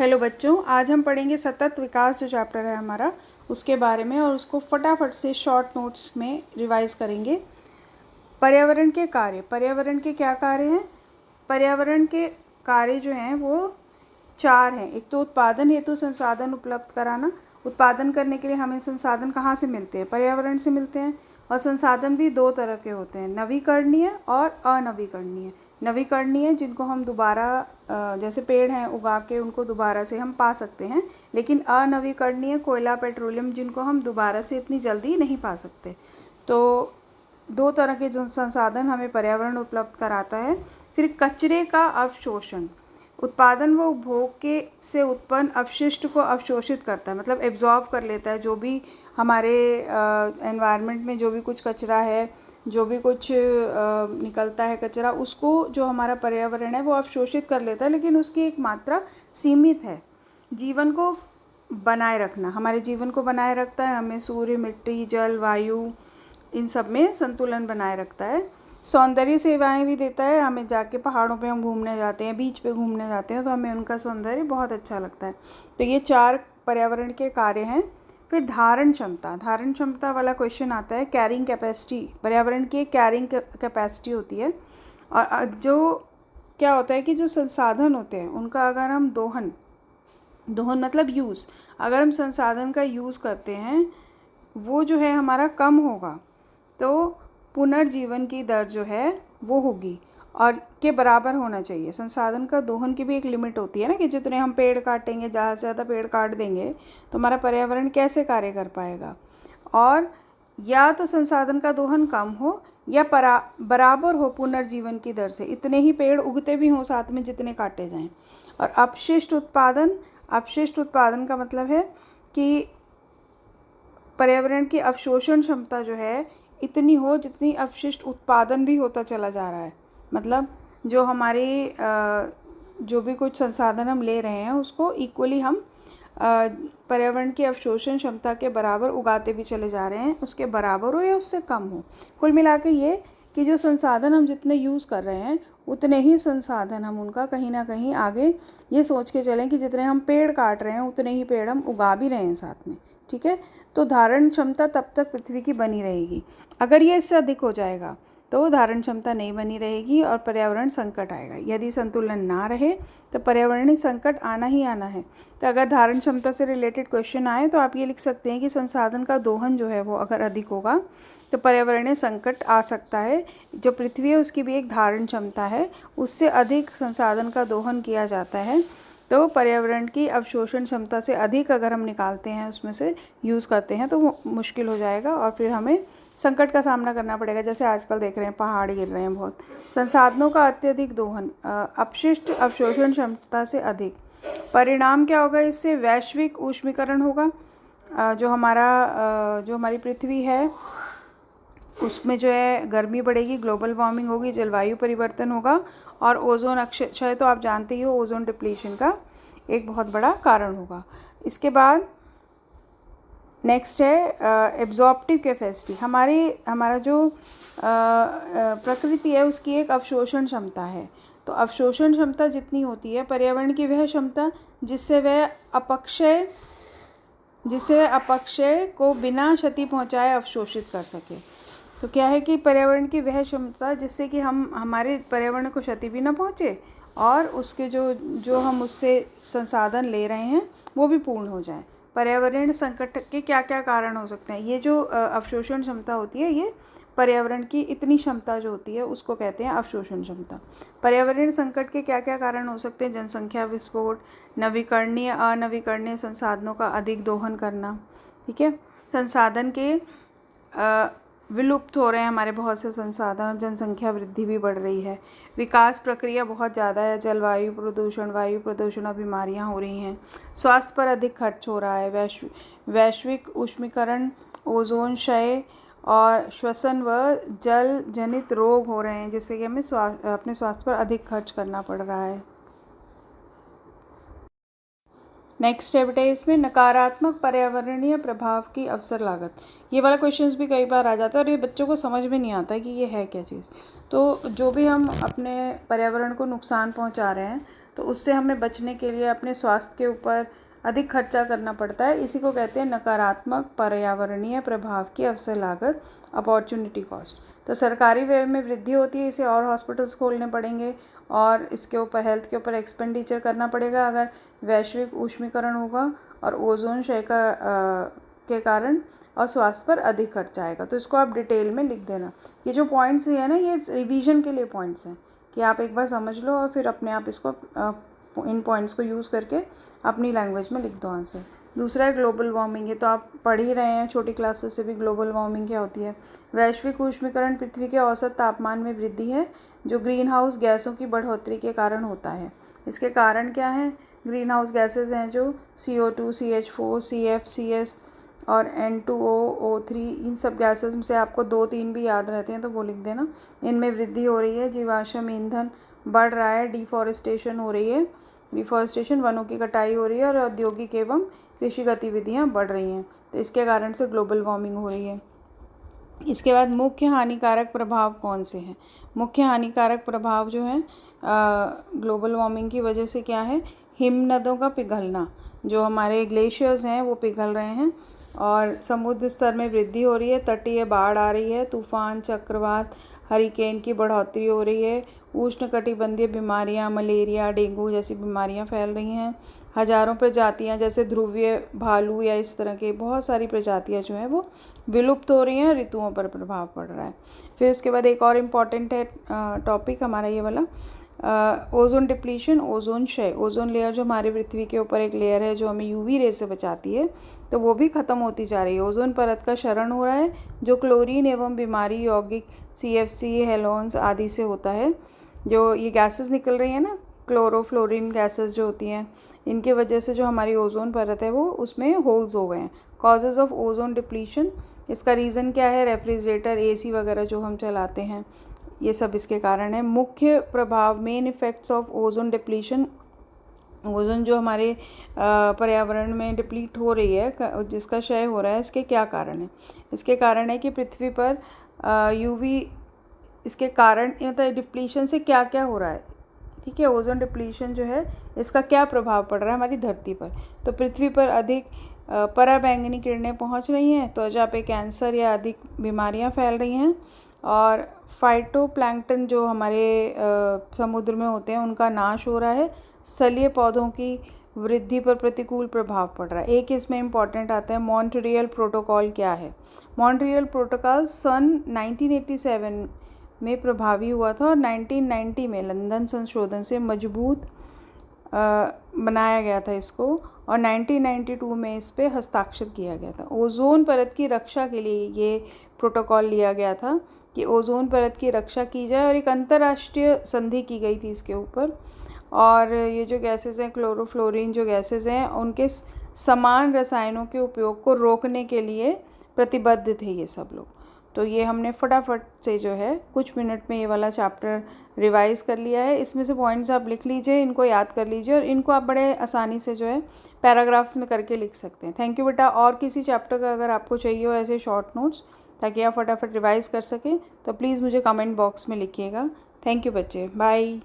Hello बच्चों, आज हम पढ़ेंगे सतत विकास जो चैप्टर है हमारा उसके बारे में और उसको फटाफट से शॉर्ट नोट्स में रिवाइज करेंगे। पर्यावरण के कार्य, पर्यावरण के क्या कार्य हैं? पर्यावरण के कार्य जो हैं वो 4 हैं। एक तो उत्पादन हेतु संसाधन उपलब्ध कराना। उत्पादन करने के लिए हमें संसाधन कहाँ से मिलते हैं? पर्यावरण से मिलते हैं। और संसाधन भी 2 तरह के होते हैं, नवीकरणीय और अनवीकरणीय। नवीकरणीय जिनको हम दोबारा जैसे पेड़ हैं उगा के उनको दोबारा से हम पा सकते हैं, लेकिन अनवीकरणीय कोयला पेट्रोलियम जिनको हम दोबारा से इतनी जल्दी नहीं पा सकते। तो 2 तरह के जो संसाधन हमें पर्यावरण उपलब्ध कराता है। फिर कचरे का अवशोषण, उत्पादन व उपभोग के से उत्पन्न अपशिष्ट को अवशोषित करता है, मतलब एब्जॉर्ब कर लेता है। जो भी हमारे एनवायरनमेंट में जो भी कुछ कचरा है, जो भी कुछ निकलता है कचरा, उसको जो हमारा पर्यावरण है वो अवशोषित कर लेता है, लेकिन उसकी एक मात्रा सीमित है। जीवन को बनाए रखना, हमारे जीवन को बनाए रखता है। हमें सूर्य, मिट्टी, जल, वायु, इन सब में संतुलन बनाए रखता है। सौंदर्य सेवाएं भी देता है। हमें जाके पहाड़ों पे हम घूमने जाते हैं, बीच पे घूमने जाते हैं, तो हमें उनका सौंदर्य बहुत अच्छा लगता है। तो ये 4 पर्यावरण के कार्य हैं। फिर धारण क्षमता, धारण क्षमता वाला क्वेश्चन आता है। कैरिंग कैपेसिटी, पर्यावरण की एक कैरिंग कैपेसिटी होती है। और जो क्या होता है कि जो संसाधन होते हैं उनका अगर हम दोहन मतलब यूज़, अगर हम संसाधन का यूज़ करते हैं वो जो है हमारा कम होगा, तो पुनर्जीवन की दर जो है वो होगी और के बराबर होना चाहिए। संसाधन का दोहन की भी एक लिमिट होती है ना, कि जितने हम पेड़ काटेंगे, ज़्यादा से ज़्यादा पेड़ काट देंगे तो हमारा पर्यावरण कैसे कार्य कर पाएगा। और या तो संसाधन का दोहन कम हो या बराबर हो पुनर्जीवन की दर से, इतने ही पेड़ उगते भी हों साथ में जितने काटे जाएं। और अपशिष्ट उत्पादन, अपशिष्ट उत्पादन का मतलब है कि पर्यावरण की अवशोषण क्षमता जो है इतनी हो जितनी अपशिष्ट उत्पादन भी होता चला जा रहा है। मतलब जो हमारे जो भी कुछ संसाधन हम ले रहे हैं उसको इक्वली हम पर्यावरण की अवशोषण क्षमता के बराबर उगाते भी चले जा रहे हैं, उसके बराबर हो या उससे कम हो। कुल मिला के ये कि जो संसाधन हम जितने यूज़ कर रहे हैं उतने ही संसाधन हम उनका कहीं ना कहीं आगे ये सोच के चलें कि जितने हम पेड़ काट रहे हैं उतने ही पेड़ हम उगा भी रहे हैं साथ में। ठीक है, तो धारण क्षमता तब तक पृथ्वी की बनी रहेगी। अगर ये इससे अधिक हो जाएगा तो धारण क्षमता नहीं बनी रहेगी और पर्यावरण संकट आएगा। यदि संतुलन ना रहे तो पर्यावरणीय संकट आना ही आना है। तो अगर धारण क्षमता से रिलेटेड क्वेश्चन आए तो आप ये लिख सकते हैं कि संसाधन का दोहन जो है वो अगर अधिक होगा तो पर्यावरणीय संकट आ सकता है। जो पृथ्वी है उसकी भी एक धारण क्षमता है, उससे अधिक संसाधन का दोहन किया जाता है तो पर्यावरण की अवशोषण क्षमता से अधिक अगर हम निकालते हैं, उसमें से यूज़ करते हैं, तो वो मुश्किल हो जाएगा और फिर हमें संकट का सामना करना पड़ेगा। जैसे आजकल देख रहे हैं पहाड़ गिर रहे हैं बहुत। संसाधनों का अत्यधिक दोहन, अपशिष्ट अवशोषण क्षमता से अधिक, परिणाम क्या होगा? इससे वैश्विक ऊष्मीकरण होगा। जो हमारी पृथ्वी है उसमें जो है गर्मी बढ़ेगी, ग्लोबल वार्मिंग होगी, जलवायु परिवर्तन होगा और ओजोन अक्षय तो आप जानते ही हो, ओजोन डिप्लीशन का एक बहुत बड़ा कारण होगा। इसके बाद नेक्स्ट है एब्जॉर्प्टिव कैपेसिटी। हमारा जो प्रकृति है उसकी एक अवशोषण क्षमता है। तो अवशोषण क्षमता जितनी होती है, पर्यावरण की वह क्षमता जिससे वह अपक्षय को बिना क्षति पहुंचाए अवशोषित कर सके। तो क्या है कि पर्यावरण की वह क्षमता जिससे कि हम हमारे पर्यावरण को क्षति भी ना पहुंचे और उसके जो हम उससे संसाधन ले रहे हैं वो भी पूर्ण हो जाए। पर्यावरण संकट के क्या क्या कारण हो सकते हैं? ये जो अवशोषण क्षमता होती है, ये पर्यावरण की इतनी क्षमता जो होती है उसको कहते हैं अवशोषण क्षमता। पर्यावरण संकट के क्या क्या कारण हो सकते हैं? जनसंख्या विस्फोट, नवीकरणीय अनवीकरणीय संसाधनों का अधिक दोहन करना। ठीक है, संसाधन के विलुप्त हो रहे हैं हमारे बहुत से संसाधन, जनसंख्या वृद्धि भी बढ़ रही है, विकास प्रक्रिया बहुत ज़्यादा है, जलवायु प्रदूषण, वायु प्रदूषण और बीमारियां हो रही हैं, स्वास्थ्य पर अधिक खर्च हो रहा है, वैश्विक ऊष्मीकरण, ओजोन क्षय और श्वसन व जल जनित रोग हो रहे हैं, जिससे कि हमें अपने स्वास्थ्य पर अधिक खर्च करना पड़ रहा है। नेक्स्ट है बेटा इसमें नकारात्मक पर्यावरणीय प्रभाव की अवसर लागत। ये वाला क्वेश्चंस भी कई बार आ जाता है और ये बच्चों को समझ में नहीं आता है कि ये है क्या चीज़। तो जो भी हम अपने पर्यावरण को नुकसान पहुंचा रहे हैं तो उससे हमें बचने के लिए अपने स्वास्थ्य के ऊपर अधिक खर्चा करना पड़ता है। इसी को कहते हैं नकारात्मक पर्यावरणीय प्रभाव की अवसर लागत, अपॉर्चुनिटी कॉस्ट। तो सरकारी व्यय में वृद्धि होती है, इसे और हॉस्पिटल्स खोलने पड़ेंगे और इसके ऊपर हेल्थ के ऊपर एक्सपेंडिचर करना पड़ेगा अगर वैश्विक ऊष्मीकरण होगा और ओजोन क्षय के कारण और स्वास्थ्य पर अधिक खर्चा आएगा। तो इसको आप डिटेल में लिख देना। ये जो पॉइंट्स है ना, ये रिवीजन के लिए पॉइंट्स हैं कि आप एक बार समझ लो और फिर अपने आप इसको इन पॉइंट्स को यूज़ करके अपनी लैंग्वेज में लिख दो आंसर। दूसरा है ग्लोबल वार्मिंग। ये तो आप पढ़ ही रहे हैं छोटी क्लासेस से भी, ग्लोबल वार्मिंग क्या होती है। वैश्विक ऊष्मीकरण पृथ्वी के औसत तापमान में वृद्धि है जो ग्रीन हाउस गैसों की बढ़ोतरी के कारण होता है। इसके कारण क्या हैं? ग्रीन हाउस गैसेज हैं जो CO2, CH4, CF, CS और N2O, O3, इन सब गैसेस में से आपको 2-3 भी याद रहते हैं तो वो लिख देना। इनमें वृद्धि हो रही है, जीवाश्म ईंधन बढ़ रहा है, डिफॉरेस्टेशन हो रही है, डिफॉरेस्टेशन वनों की कटाई हो रही है और औद्योगिक एवं कृषि गतिविधियां बढ़ रही हैं। तो इसके कारण से ग्लोबल वार्मिंग हो रही है। इसके बाद मुख्य हानिकारक प्रभाव कौन से हैं? मुख्य हानिकारक प्रभाव जो है ग्लोबल वार्मिंग की वजह से क्या है? हिमनदों का पिघलना, जो हमारे ग्लेशियर्स हैं वो पिघल रहे हैं और समुद्र स्तर में वृद्धि हो रही है, तटीय बाढ़ आ रही है, तूफान, चक्रवात, हरिकेन की बढ़ोतरी हो रही है, उष्णकटिबंधीय बीमारियां, मलेरिया, डेंगू जैसी बीमारियां फैल रही हैं, हजारों प्रजातियां जैसे ध्रुवीय भालू या इस तरह के बहुत सारी प्रजातियां जो हैं वो विलुप्त हो रही हैं, ऋतुओं पर प्रभाव पड़ रहा है। फिर उसके बाद एक और इम्पॉर्टेंट है टॉपिक हमारा ये वाला, ओजोन डिप्लीशन, ओजोन क्षय। ओजोन लेयर जो हमारी पृथ्वी के ऊपर एक लेयर है जो हमें यूवी रे से बचाती है, तो वो भी ख़त्म होती जा रही है। ओजोन परत का क्षरण हो रहा है जो क्लोरीन एवं बीमारी यौगिक CFC, हेलोन्स आदि से होता है। जो ये गैसेस निकल रही हैं ना, क्लोरोफ्लोरिन गैसेस जो होती हैं, इनके वजह से जो हमारी ओजोन परत है वो उसमें होल्स हो गए हैं। कॉजेज़ ऑफ ओजोन डिप्लीशन, इसका रीज़न क्या है? रेफ्रिजरेटर, AC वगैरह जो हम चलाते हैं, ये सब इसके कारण है। मुख्य प्रभाव, main effects of ozone depletion, ozone जो हमारे पर्यावरण में डिप्लीट हो रही है, जिसका क्षय हो रहा है, इसके क्या कारण है? इसके कारण है कि पृथ्वी पर UV, इसके कारण मतलब डिप्लीशन से क्या क्या हो रहा है, ठीक है। ओजोन डिप्लीशन जो है इसका क्या प्रभाव पड़ रहा है हमारी धरती पर? तो पृथ्वी पर अधिक पराबैंगनी किरणें पहुंच रही हैं, त्वचा पे कैंसर या अधिक बीमारियां फैल रही हैं और फाइटोप्लैंक्टन जो हमारे समुद्र में होते हैं उनका नाश हो रहा है। स्थलीय पौधों की वृद्धि पर प्रतिकूल प्रभाव पड़ रहा है। एक इसमें इम्पॉर्टेंट आता है मॉन्ट्रियल प्रोटोकॉल। क्या है मॉन्ट्रियल प्रोटोकॉल? सन 1987 में प्रभावी हुआ था और 1990 में लंदन संशोधन से मजबूत बनाया गया था इसको और 1992 में इस पर हस्ताक्षर किया गया था। ओजोन परत की रक्षा के लिए ये प्रोटोकॉल लिया गया था कि ओजोन परत की रक्षा की जाए और एक अंतर्राष्ट्रीय संधि की गई थी इसके ऊपर। और ये जो गैसेस हैं, क्लोरोफ्लोरिन जो गैसेस हैं, उनके समान रसायनों के उपयोग को रोकने के लिए प्रतिबद्ध थे ये सब लोग। तो ये हमने फटाफट से जो है कुछ मिनट में ये वाला चैप्टर रिवाइज़ कर लिया है। इसमें से पॉइंट्स आप लिख लीजिए, इनको याद कर लीजिए और इनको आप बड़े आसानी से जो है पैराग्राफ्स में करके लिख सकते हैं। थैंक यू बेटा। और किसी चैप्टर का अगर आपको चाहिए हो ऐसे शॉर्ट नोट्स ताकि आप फटाफट रिवाइज़ कर सकें तो प्लीज़ मुझे कमेंट बॉक्स में लिखिएगा। थैंक यू बच्चे, बाय।